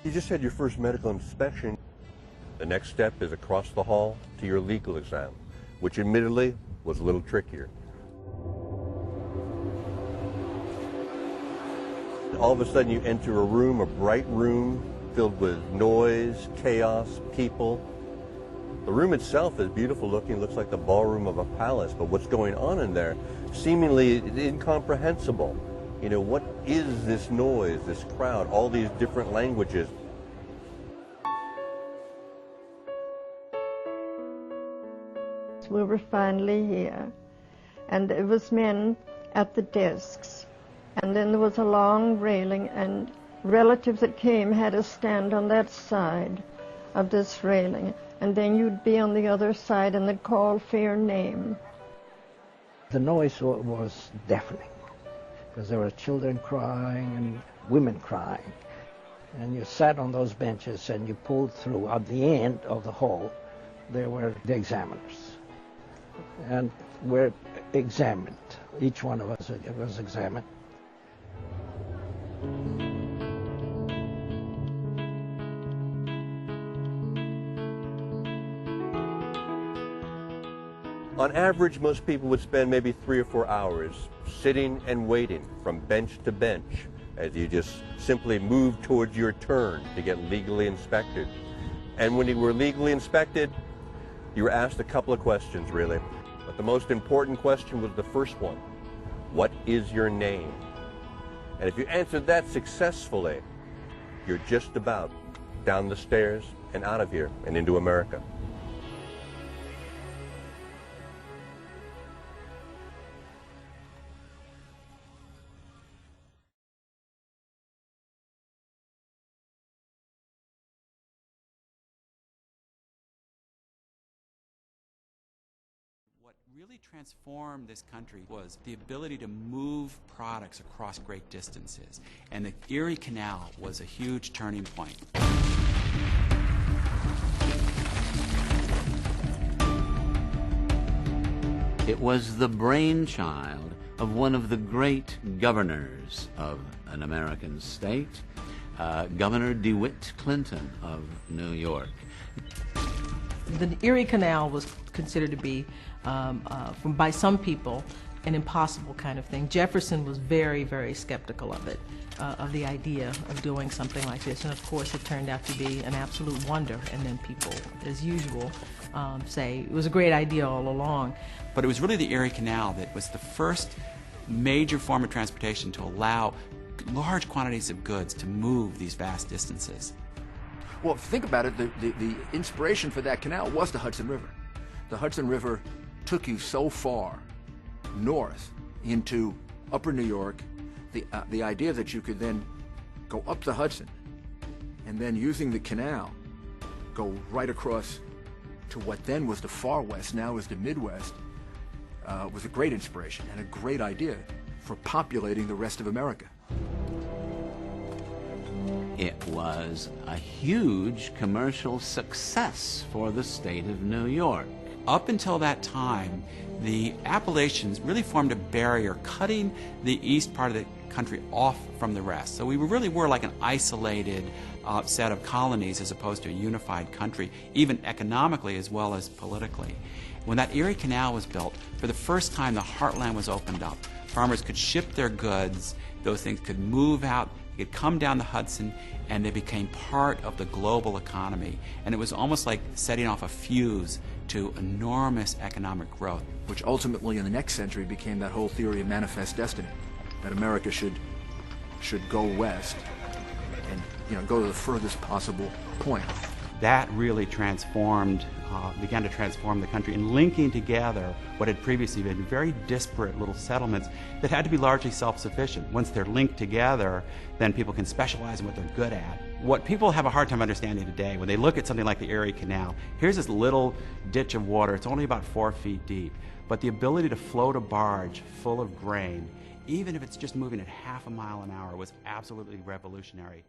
You just had your first medical inspection. The next step is across the hall to your legal exam, which admittedly was a little trickier. All of a sudden you enter a room, a bright room, filled with noise, chaos, people. The room itself is beautiful looking, looks like the ballroom of a palace, but what's going on in there seemingly incomprehensible. You know, what is this noise, this crowd, all these different languages? We were finally here, and it was men at the desks, and then there was a long railing, and relatives that came had to stand on that side of this railing, and then you'd be on the other side and they'd call for your name. The noise was deafening, because there were children crying and women crying, and you sat on those benches and you pulled through. At the end of the hall there were the examiners, and were examined. Each one of us was examined. On average, most people would spend maybe 3 or 4 hours sitting and waiting from bench to bench as you just simply move towards your turn to get legally inspected. And when you were legally inspected, you were asked a couple of questions, really. But the most important question was the first one. What is your name? And if you answered that successfully, you're just about down the stairs and out of here and into America. What really transformed this country was the ability to move products across great distances. And the Erie Canal was a huge turning point. It was the brainchild of one of the great governors of an American state, Governor DeWitt Clinton of New York. The Erie Canal was considered to be, by some people, an impossible kind of thing. Jefferson was very, very skeptical of it, of the idea of doing something like this. And of course, it turned out to be an absolute wonder. And then people, as usual, say it was a great idea all along. But it was really the Erie Canal that was the first major form of transportation to allow large quantities of goods to move these vast distances. Well, if you think about it, the inspiration for that canal was the Hudson River. The Hudson River took you so far north into upper New York, the idea that you could then go up the Hudson and then using the canal go right across to what then was the far west, now is the Midwest, was a great inspiration and a great idea for populating the rest of America. It was a huge commercial success for the state of New York. Up until that time, the Appalachians really formed a barrier, cutting the east part of the country off from the rest. So we really were like an isolated set of colonies as opposed to a unified country, even economically as well as politically. When that Erie Canal was built, for the first time the heartland was opened up. Farmers could ship their goods, those things could move out, they could come down the Hudson, and they became part of the global economy. And it was almost like setting off a fuse to enormous economic growth. Which ultimately in the next century became that whole theory of manifest destiny, that America should go west and go to the furthest possible point. That really began to transform the country, and linking together what had previously been very disparate little settlements that had to be largely self-sufficient. Once they're linked together, then people can specialize in what they're good at. What people have a hard time understanding today, when they look at something like the Erie Canal, here's this little ditch of water, it's only about 4 feet deep, but the ability to float a barge full of grain, even if it's just moving at half a mile an hour, was absolutely revolutionary.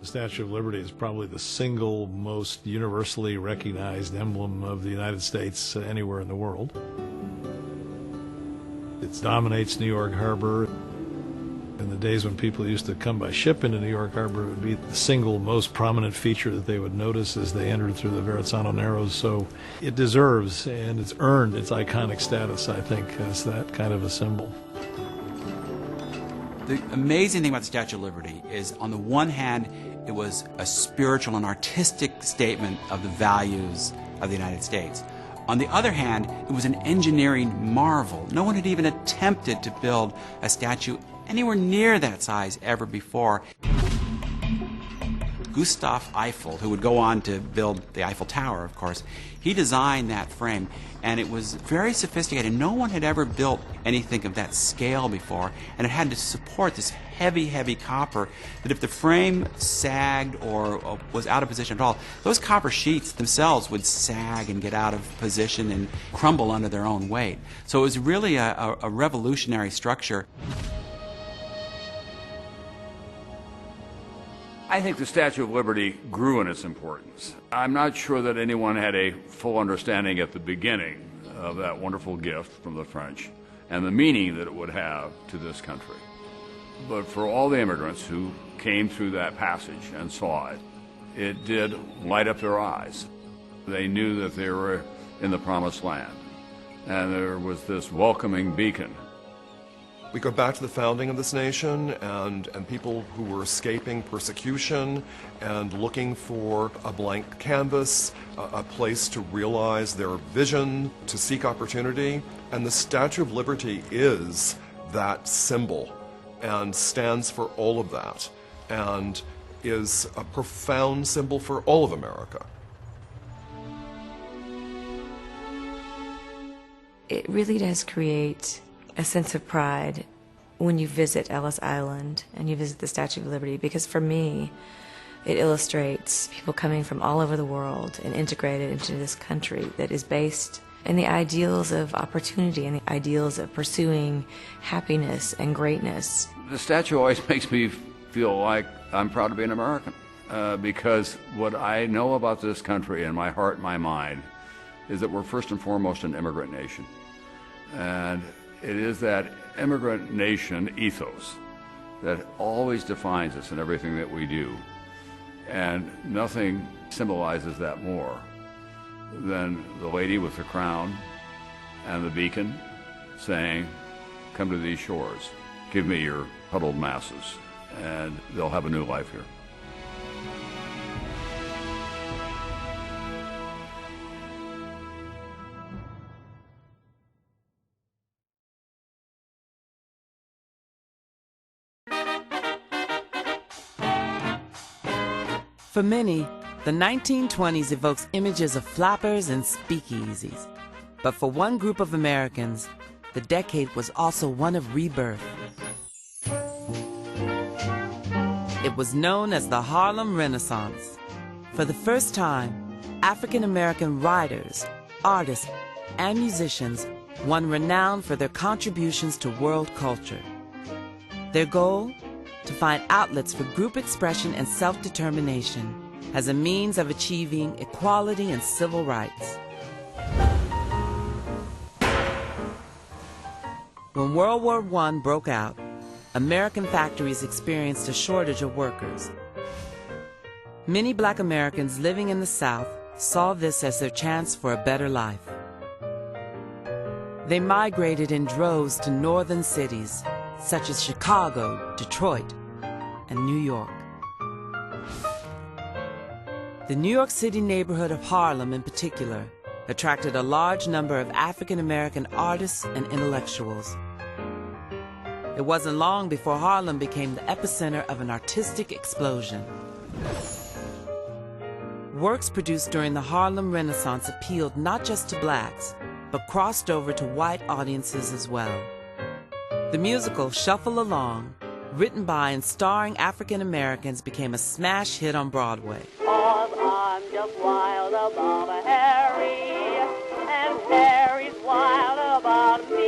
The Statue of Liberty is probably the single most universally recognized emblem of the United States anywhere in the world. It dominates New York Harbor. In the days when people used to come by ship into New York Harbor, it would be the single most prominent feature that they would notice as they entered through the Verrazzano Narrows. So it deserves and it's earned its iconic status, I think, as that kind of a symbol. The amazing thing about the Statue of Liberty is, on the one hand, it was a spiritual and artistic statement of the values of the United States. On the other hand, it was an engineering marvel. No one had even attempted to build a statue anywhere near that size ever before. Gustave Eiffel, who would go on to build the Eiffel Tower, of course, he designed that frame, and it was very sophisticated. No one had ever built anything of that scale before, and it had to support this heavy, heavy copper that if the frame sagged or was out of position at all, those copper sheets themselves would sag and get out of position and crumble under their own weight. So it was really a revolutionary structure. I think the Statue of Liberty grew in its importance. I'm not sure that anyone had a full understanding at the beginning of that wonderful gift from the French and the meaning that it would have to this country. But for all the immigrants who came through that passage and saw it, it did light up their eyes. They knew that they were in the promised land, and there was this welcoming beacon. We go back to the founding of this nation and people who were escaping persecution and looking for a blank canvas, a place to realize their vision, to seek opportunity. And the Statue of Liberty is that symbol and stands for all of that and is a profound symbol for all of America. It really does create a sense of pride when you visit Ellis Island and you visit the Statue of Liberty, because for me, it illustrates people coming from all over the world and integrated into this country that is based in the ideals of opportunity and the ideals of pursuing happiness and greatness. The statue always makes me feel like I'm proud to be an American, because what I know about this country in my heart and my mind is that we're first and foremost an immigrant nation. And it is that immigrant nation ethos that always defines us in everything that we do. And nothing symbolizes that more than the lady with the crown and the beacon saying, "Come to these shores, give me your huddled masses, and they'll have a new life here." For many, the 1920s evokes images of flappers and speakeasies. But for one group of Americans, the decade was also one of rebirth. It was known as the Harlem Renaissance. For the first time, African-American writers, artists, and musicians won renown for their contributions to world culture. Their goal? To find outlets for group expression and self-determination as a means of achieving equality and civil rights. When World War I broke out, American factories experienced a shortage of workers. Many Black Americans living in the South saw this as their chance for a better life. They migrated in droves to northern cities, such as Chicago, Detroit, and New York. The New York City neighborhood of Harlem, in particular, attracted a large number of African-American artists and intellectuals. It wasn't long before Harlem became the epicenter of an artistic explosion. Works produced during the Harlem Renaissance appealed not just to blacks, but crossed over to white audiences as well. The musical Shuffle Along, written by and starring African Americans, became a smash hit on Broadway. I'm just wild about Harry, and Harry's wild about me.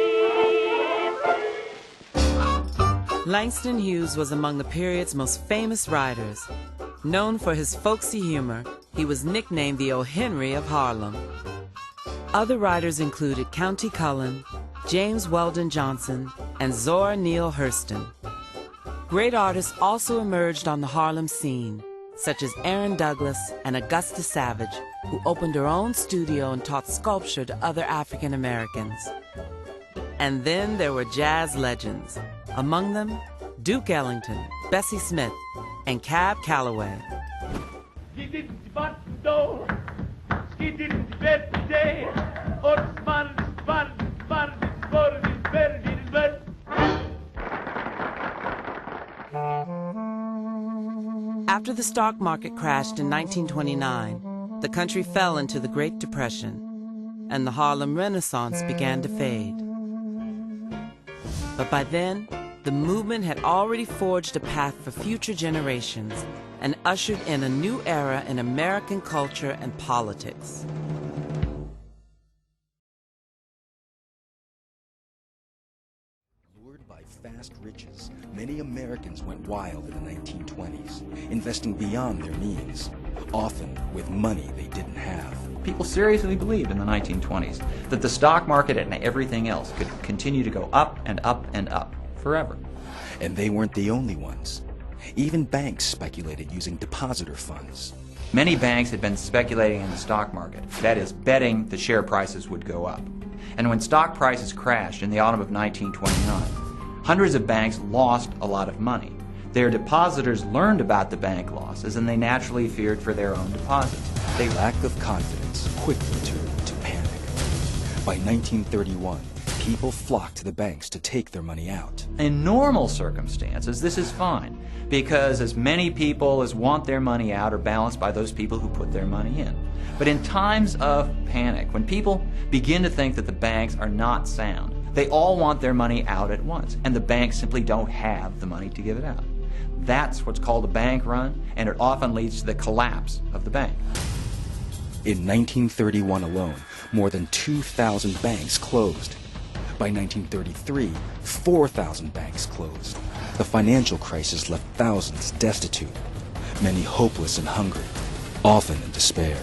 Langston Hughes was among the period's most famous writers. Known for his folksy humor, he was nicknamed the O. Henry of Harlem. Other writers included Countee Cullen, James Weldon Johnson, and Zora Neale Hurston. Great artists also emerged on the Harlem scene, such as Aaron Douglas and Augusta Savage, who opened her own studio and taught sculpture to other African Americans. And then there were jazz legends, among them Duke Ellington, Bessie Smith, and Cab Calloway. After the stock market crashed in 1929, the country fell into the Great Depression, and the Harlem Renaissance began to fade. But by then, the movement had already forged a path for future generations and ushered in a new era in American culture and politics. Lured by fast riches, many Americans went wild in the 1920s, investing beyond their means, often with money they didn't have. People seriously believed in the 1920s that the stock market and everything else could continue to go up and up and up forever. And they weren't the only ones. Even banks speculated using depositor funds. Many banks had been speculating in the stock market, that is, betting the share prices would go up. And when stock prices crashed in the autumn of 1929, hundreds of banks lost a lot of money. Their depositors learned about the bank losses, and they naturally feared for their own deposits. Lack of confidence quickly turned to panic. By 1931, people flocked to the banks to take their money out. In normal circumstances, this is fine, because as many people as want their money out are balanced by those people who put their money in. But in times of panic, when people begin to think that the banks are not sound, they all want their money out at once, and the banks simply don't have the money to give it out. That's what's called a bank run, and it often leads to the collapse of the bank. In 1931 alone, more than 2,000 banks closed. By 1933, 4,000 banks closed. The financial crisis left thousands destitute, many hopeless and hungry, often in despair.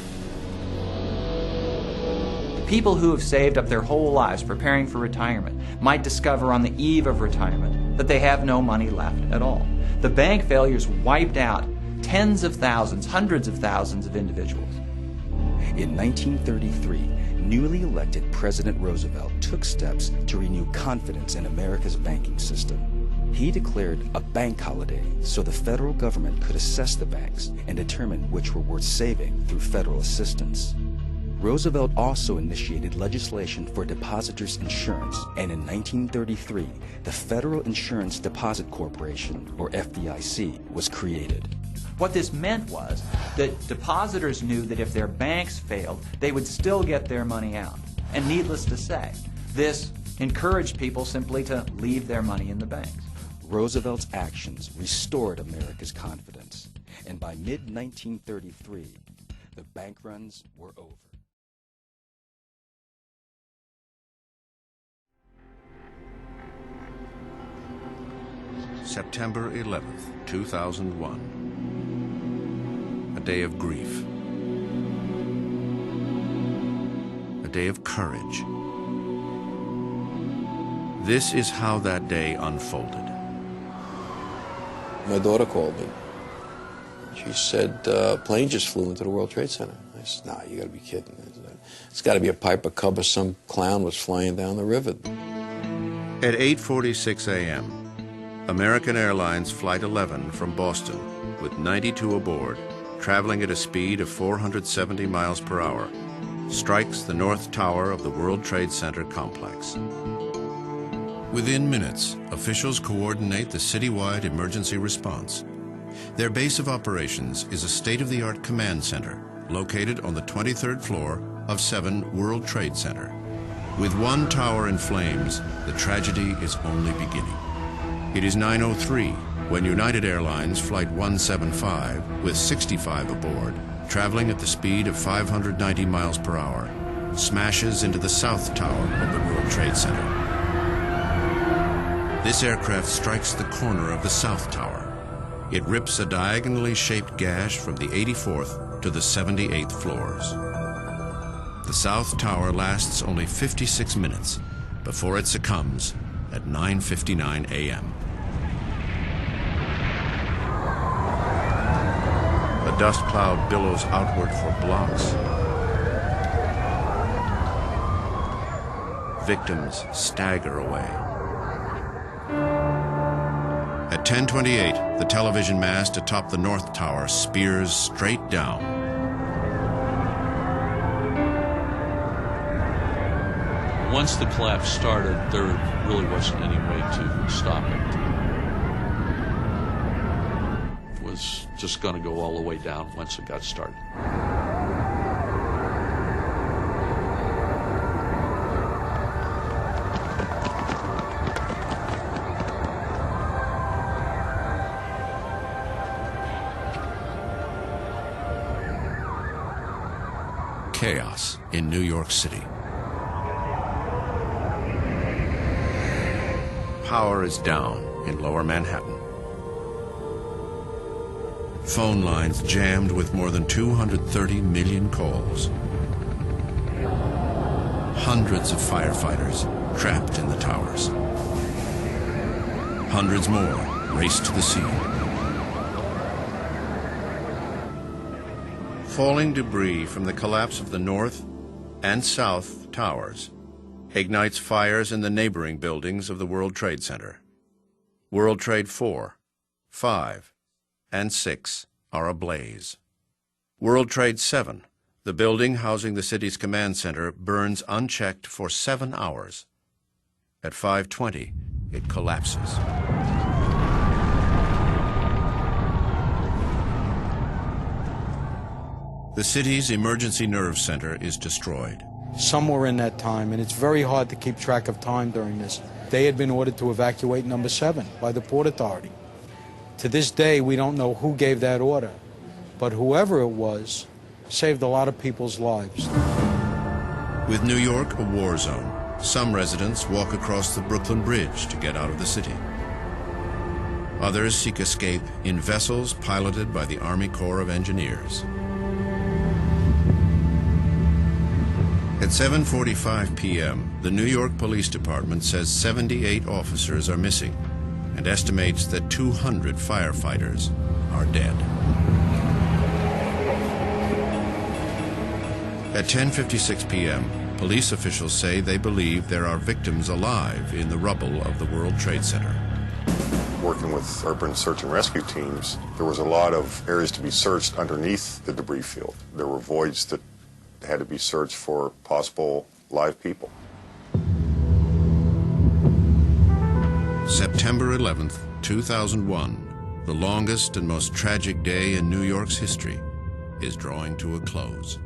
People who have saved up their whole lives preparing for retirement might discover on the eve of retirement that they have no money left at all. The bank failures wiped out tens of thousands, hundreds of thousands of individuals. In 1933, newly elected President Roosevelt took steps to renew confidence in America's banking system. He declared a bank holiday so the federal government could assess the banks and determine which were worth saving through federal assistance. Roosevelt also initiated legislation for depositors' insurance, and in 1933, the Federal Insurance Deposit Corporation, or FDIC, was created. What this meant was that depositors knew that if their banks failed, they would still get their money out. And needless to say, this encouraged people simply to leave their money in the banks. Roosevelt's actions restored America's confidence, and by mid-1933, the bank runs were over. September 11th, 2001. A day of grief. A day of courage. This is how that day unfolded. My daughter called me. She said, a plane just flew into the World Trade Center. I said, nah, you gotta be kidding. It's gotta be a Piper Cub or some clown was flying down the river. At 8:46 a.m., American Airlines Flight 11 from Boston, with 92 aboard, traveling at a speed of 470 miles per hour, strikes the North Tower of the World Trade Center complex. Within minutes, officials coordinate the citywide emergency response. Their base of operations is a state-of-the-art command center located on the 23rd floor of 7 World Trade Center. With one tower in flames, the tragedy is only beginning. It is 9:03 when United Airlines Flight 175, with 65 aboard, traveling at the speed of 590 miles per hour, smashes into the South Tower of the World Trade Center. This aircraft strikes the corner of the South Tower. It rips a diagonally shaped gash from the 84th to the 78th floors. The South Tower lasts only 56 minutes before it succumbs at 9:59 a.m. The dust cloud billows outward for blocks. Victims stagger away. At 10:28, the television mast atop the North Tower spears straight down. Once the collapse started, there really wasn't any way to stop it. It was just going to go all the way down once it got started. Chaos in New York City. Power is down in Lower Manhattan. Phone lines jammed with more than 230 million calls. Hundreds of firefighters trapped in the towers. Hundreds more race to the scene. Falling debris from the collapse of the North and South Towers ignites fires in the neighboring buildings of the World Trade Center. World Trade 4, 5, and 6 are ablaze. World Trade 7, the building housing the city's command center, burns unchecked for 7 hours. At 5:20, it collapses. The city's emergency nerve center is destroyed. Somewhere in that time, and it's very hard to keep track of time during this, they had been ordered to evacuate number 7 by the Port Authority. To this day, we don't know who gave that order, but whoever it was saved a lot of people's lives. With New York a war zone, some residents walk across the Brooklyn Bridge to get out of the city. Others seek escape in vessels piloted by the Army Corps of Engineers. At 7:45 p.m., the New York Police Department says 78 officers are missing and estimates that 200 firefighters are dead. At 10:56 p.m., police officials say they believe there are victims alive in the rubble of the World Trade Center. Working with urban search and rescue teams, there was a lot of areas to be searched underneath the debris field. There were voids that had to be searched for possible live people. September 11th, 2001, the longest and most tragic day in New York's history, is drawing to a close.